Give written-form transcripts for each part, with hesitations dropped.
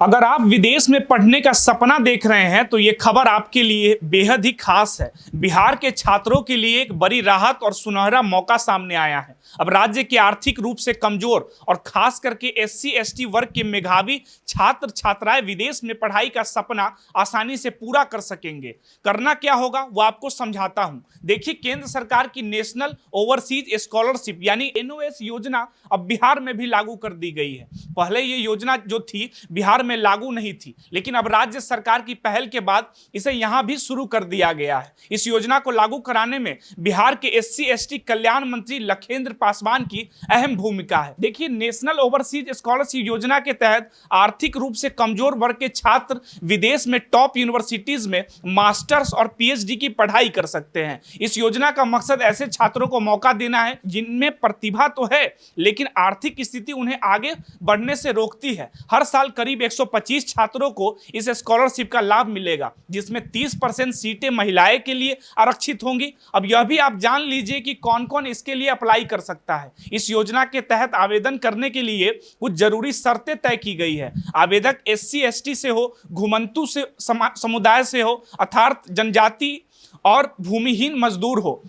अगर आप विदेश में पढ़ने का सपना देख रहे हैं तो ये खबर आपके लिए बेहद ही खास है। बिहार के छात्रों के लिए एक बड़ी राहत और सुनहरा मौका सामने आया है। अब राज्य के आर्थिक रूप से कमजोर और खास करके एससी एसटी वर्ग के मेधावी छात्र छात्राएं विदेश में पढ़ाई का सपना आसानी से पूरा कर सकेंगे। करना क्या होगा वो आपको समझाता हूं। देखिए, केंद्र सरकार की नेशनल ओवरसीज स्कॉलरशिप यानी एनओएस योजना अब बिहार में भी लागू कर दी गई है। पहले ये योजना जो थी बिहार में लागू नहीं थी, लेकिन अब राज्य सरकार की पहल के बाद इसे यहां भी शुरू कर दिया गया है। इस योजना को लागू कराने में बिहार के एससी एसटी कल्याण मंत्री लखेंद्र पासवान की अहम भूमिका है। देखिए, नेशनल ओवरसीज स्कॉलरशिप योजना के तहत आर्थिक रूप से कमजोर वर्ग के छात्र विदेश में टॉप यूनिवर्सिटीज में मास्टर्स और पीएचडी की पढ़ाई कर सकते हैं। इस योजना का मकसद ऐसे छात्रों को मौका देना है जिनमें प्रतिभा तो है लेकिन आर्थिक स्थिति उन्हें आगे बढ़ने से रोकती है। हर साल करीब 125 छात्रों को इस स्कॉलरशिप का लाभ मिलेगा, जिसमें 30% सीटें महिलाएं के लिए आरक्षित होंगी। अब यह भी आप जान लीजिए कि कौन कौन इसके लिए अप्लाई कर सकता है। इस योजना के तहत आवेदन करने के लिए कुछ जरूरी शर्तें तय की गई है। आवेदक एससी एसटी से हो, घुमंतु से समुदाय से हो, अर्थात जनजाति और भूमिहीन मजदूर हो।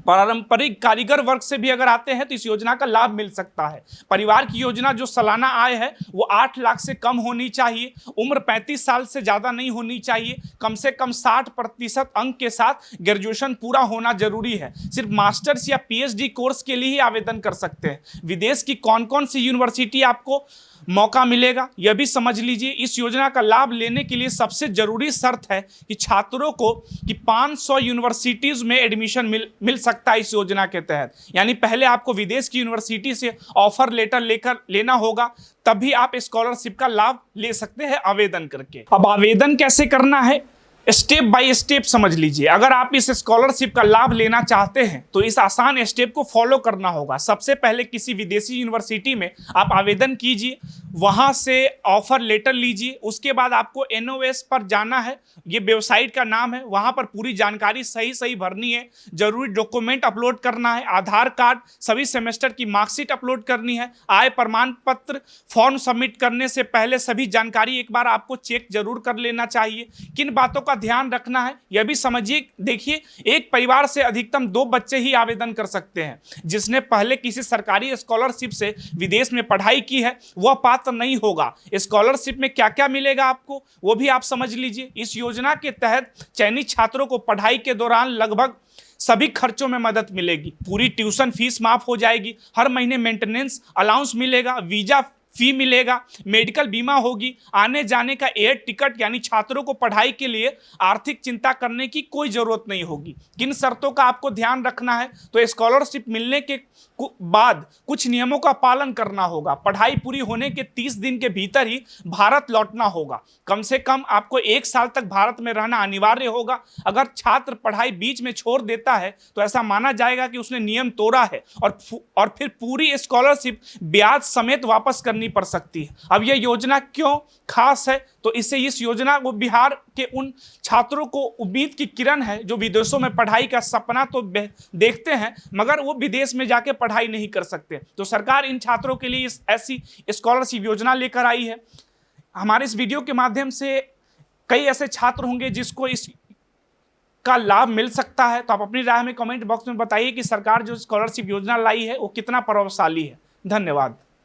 पारंपरिक कारीगर वर्ग से भी अगर आते हैं तो इस योजना का लाभ मिल सकता है। परिवार की योजना जो सालाना आय है वो 8 लाख से कम होनी चाहिए। उम्र 35 साल से ज़्यादा नहीं होनी चाहिए। कम से कम 60% अंक के साथ ग्रेजुएशन पूरा होना जरूरी है। सिर्फ मास्टर्स या पीएचडी कोर्स के लिए ही आवेदन कर सकते हैं। विदेश की कौन कौन सी यूनिवर्सिटी आपको मौका मिलेगा यह भी समझ लीजिए। इस योजना का लाभ लेने के लिए सबसे जरूरी शर्त है कि छात्रों को 500 यूनिवर्सिटीज में एडमिशन मिल सकता है इस योजना के तहत। यानी पहले आपको विदेश की यूनिवर्सिटी से ऑफर लेटर लेकर लेना होगा, तभी आप स्कॉलरशिप का लाभ ले सकते हैं आवेदन करके। अब आवेदन कैसे करना है स्टेप बाय स्टेप समझ लीजिए। अगर आप इस स्कॉलरशिप का लाभ लेना चाहते हैं तो इस आसान स्टेप को फॉलो करना होगा। सबसे पहले किसी विदेशी यूनिवर्सिटी में आप आवेदन कीजिए, वहां से ऑफर लेटर लीजिए। उसके बाद आपको एनओएस पर जाना है, ये वेबसाइट का नाम है। वहां पर पूरी जानकारी सही भरनी है। जरूरी डॉक्यूमेंट अपलोड करना है, आधार कार्ड, सभी सेमेस्टर की मार्कशीट अपलोड करनी है। आय प्रमाण पत्र फॉर्म सबमिट करने से पहले सभी जानकारी एक बार आपको चेक जरूर कर लेना चाहिए। किन बातों का ध्यान रखना है यह भी समझिए। देखिए, एक परिवार से अधिकतम 2 बच्चे ही आवेदन कर सकते हैं। जिसने पहले किसी सरकारी स्कॉलरशिप से विदेश में पढ़ाई की है वह पात्र नहीं होगा। स्कॉलरशिप में क्या क्या मिलेगा आपको वो भी आप समझ लीजिए। इस योजना के तहत चयनित छात्रों को पढ़ाई के दौरान लगभग सभी खर्चों में मदद मिलेगी। पूरी ट्यूशन फीस माफ हो जाएगी, हर महीने मेंटेनेंस अलाउंस मिलेगा, वीजा फी मिलेगा, मेडिकल बीमा होगी, आने जाने का एयर टिकट, यानी छात्रों को पढ़ाई के लिए आर्थिक चिंता करने की कोई जरूरत नहीं होगी। किन शर्तों का आपको ध्यान रखना है तो स्कॉलरशिप मिलने के बाद कुछ नियमों का पालन करना होगा। पढ़ाई पूरी होने के 30 दिन के भीतर ही भारत लौटना होगा। कम से कम आपको 1 साल तक भारत में रहना अनिवार्य होगा। अगर छात्र पढ़ाई बीच में छोड़ देता है तो ऐसा माना जाएगा कि उसने नियम तोड़ा है और फिर पूरी स्कॉलरशिप ब्याज समेत वापस करनी पड़ सकती है। अब यह योजना क्यों खास है तो इस योजना को बिहार के उन छात्रों को उम्मीद की किरण है जो विदेशों में पढ़ाई का सपना तो देखते हैं मगर वो विदेश में जाके पढ़ाई नहीं कर सकते। तो सरकार इन छात्रों के लिए ऐसी स्कॉलरशिप योजना लेकर आई है। हमारे इस वीडियो के माध्यम से कई ऐसे छात्र होंगे जिसको इस का लाभ मिल सकता है। तो आप अपनी राय में कमेंट बॉक्स में बताइए कि सरकार जो स्कॉलरशिप योजना लाई है वो कितना प्रभावशाली है। धन्यवाद।